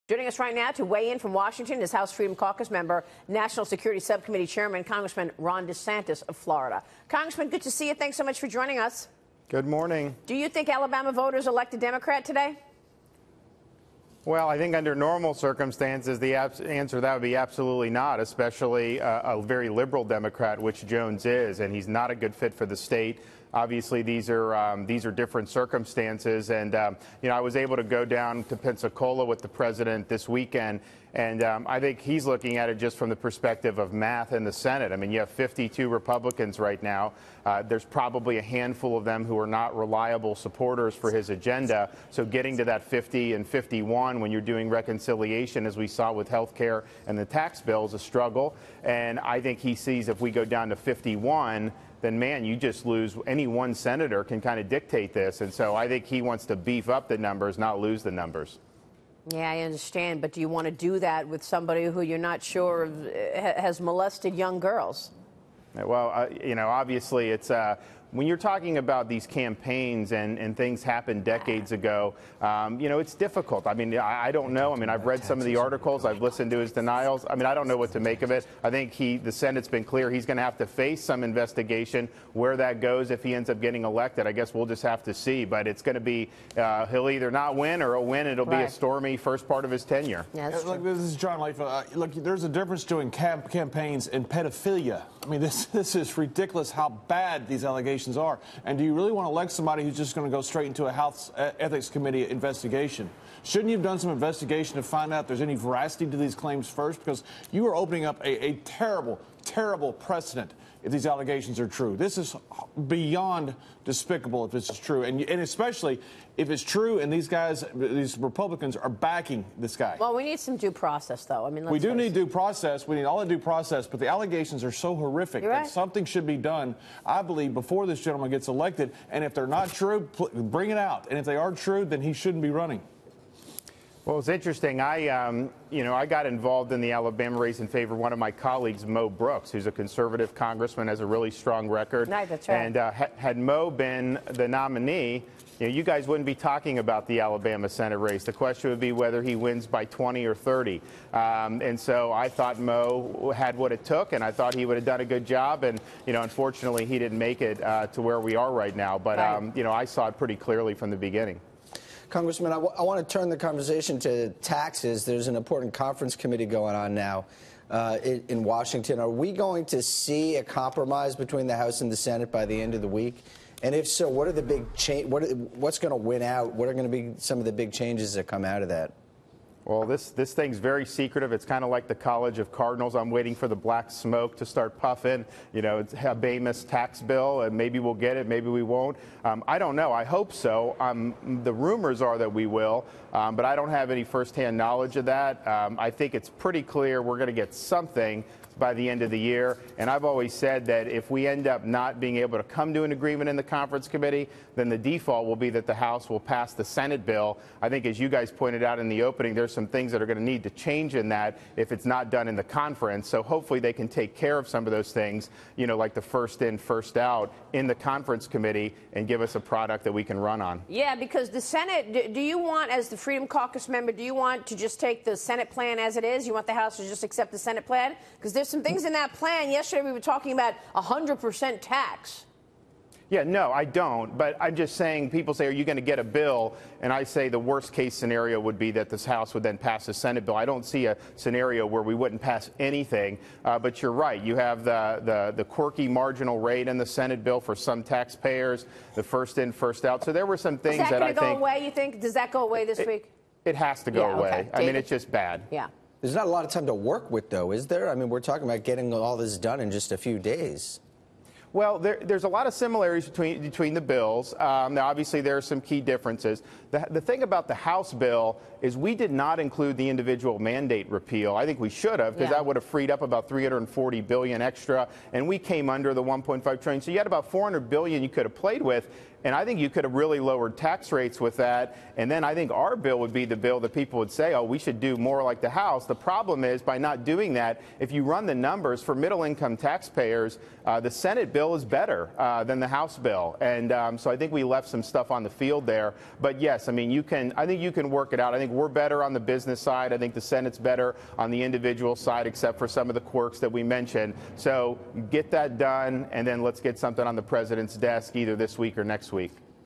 Joining us right now to weigh in from Washington is House Freedom Caucus member, National Security Subcommittee Chairman, Congressman Ron DeSantis of Florida. Congressman, good to see you. Thanks so much for joining us. Good morning. Do you think Alabama voters elect a Democrat today? Well, I think under normal circumstances, the answer to that would be absolutely not, especially a very liberal Democrat, which Jones is, and he's not a good fit for the state. Obviously, these are different circumstances, and I was able to go down to Pensacola with the president this weekend, and I think he's looking at it just from the perspective of math in the Senate. I mean, you have 52 Republicans right now. There's probably a handful of them who are not reliable supporters for his agenda. So getting to that 50 and 51 when you're doing reconciliation, as we saw with health care and the tax bill, is a struggle. And I think he sees if we go down to 51, then, man, you just lose. Any one senator can kind of dictate this. And so I think he wants to beef up the numbers, not lose the numbers. Yeah, I understand. But do you want to do that with somebody who you're not sure has molested young girls? Well, obviously it's when you're talking about these campaigns and things happened decades ago, it's difficult. I mean, I don't know. I mean, I've read some of the articles. I've listened to his denials. I mean, I don't know what to make of it. I think the Senate's been clear he's going to have to face some investigation. Where that goes if he ends up getting elected, I guess we'll just have to see. But it's going to be he'll either not win or he'll win. It'll be a stormy first part of his tenure. Yeah, look, this is John Leifa. Look, there's a difference between campaigns and pedophilia. I mean, this is ridiculous how bad these allegations are. And do you really want to elect somebody who's just going to go straight into a House Ethics Committee investigation? Shouldn't you have done some investigation to find out if there's any veracity to these claims first? Because you are opening up a terrible, terrible precedent if these allegations are true. This is beyond despicable if this is true, and especially if it's true and these Republicans are backing this guy. Well, we need some due process, though. I mean, we do need due process. We need all the due process, but the allegations are so horrific that something should be done, I believe, before this gentleman gets elected. And if they're not true, bring it out. And if they are true, then he shouldn't be running. Well, it's interesting. I got involved in the Alabama race in favor of one of my colleagues, Mo Brooks, who's a conservative congressman, has a really strong record. Right, that's right. And had Mo been the nominee, you guys wouldn't be talking about the Alabama Senate race. The question would be whether he wins by 20 or 30. And so I thought Mo had what it took, and I thought he would have done a good job. And, unfortunately, he didn't make it to where we are right now. But, I saw it pretty clearly from the beginning. Congressman, I want to turn the conversation to taxes. There's an important conference committee going on now in Washington. Are we going to see a compromise between the House and the Senate by the end of the week? And if so, what are the big what's going to win out? What are going to be some of the big changes that come out of that? Well, this thing's very secretive. It's kind of like the College of Cardinals. I'm waiting for the black smoke to start puffing. It's a Habemus tax bill, and maybe we'll get it, maybe we won't. I don't know. I hope so. The rumors are that we will, but I don't have any firsthand knowledge of that. I think it's pretty clear we're going to get something by the end of the year. And I've always said that if we end up not being able to come to an agreement in the conference committee, then the default will be that the House will pass the Senate bill. I think, as you guys pointed out in the opening, there's some things that are going to need to change in that if it's not done in the conference. So hopefully they can take care of some of those things, like the first in, first out in the conference committee and give us a product that we can run on. Yeah, because the Senate, do you want, as the Freedom Caucus member, do you want to just take the Senate plan as it is? You want the House to just accept the Senate plan? Because there's some things in that plan. Yesterday we were talking about 100% tax. Yeah, no, I don't. But I'm just saying, people say, are you going to get a bill? And I say the worst case scenario would be that this House would then pass a Senate bill. I don't see a scenario where we wouldn't pass anything. But you're right. You have the quirky marginal rate in the Senate bill for some taxpayers, the first in, first out. So there were some things that I think. Is that going to go away, you think? Does that go away this week? It has to go away. Okay. I mean, it's just bad. Yeah. There's not a lot of time to work with, though, is there? I mean, we're talking about getting all this done in just a few days. Well, there's a lot of similarities between the bills. Now, obviously, there are some key differences. The thing about the House bill is we did not include the individual mandate repeal. I think we should have, because that would have freed up about $340 billion extra, and we came under the $1.5 trillion. So you had about $400 billion you could have played with. And I think you could have really lowered tax rates with that. And then I think our bill would be the bill that people would say, oh, we should do more like the House. The problem is, by not doing that, if you run the numbers for middle-income taxpayers, the Senate bill is better than the House bill. And so I think we left some stuff on the field there. But yes, I mean, I think you can work it out. I think we're better on the business side. I think the Senate's better on the individual side, except for some of the quirks that we mentioned. So get that done, and then let's get something on the president's desk either this week or next week.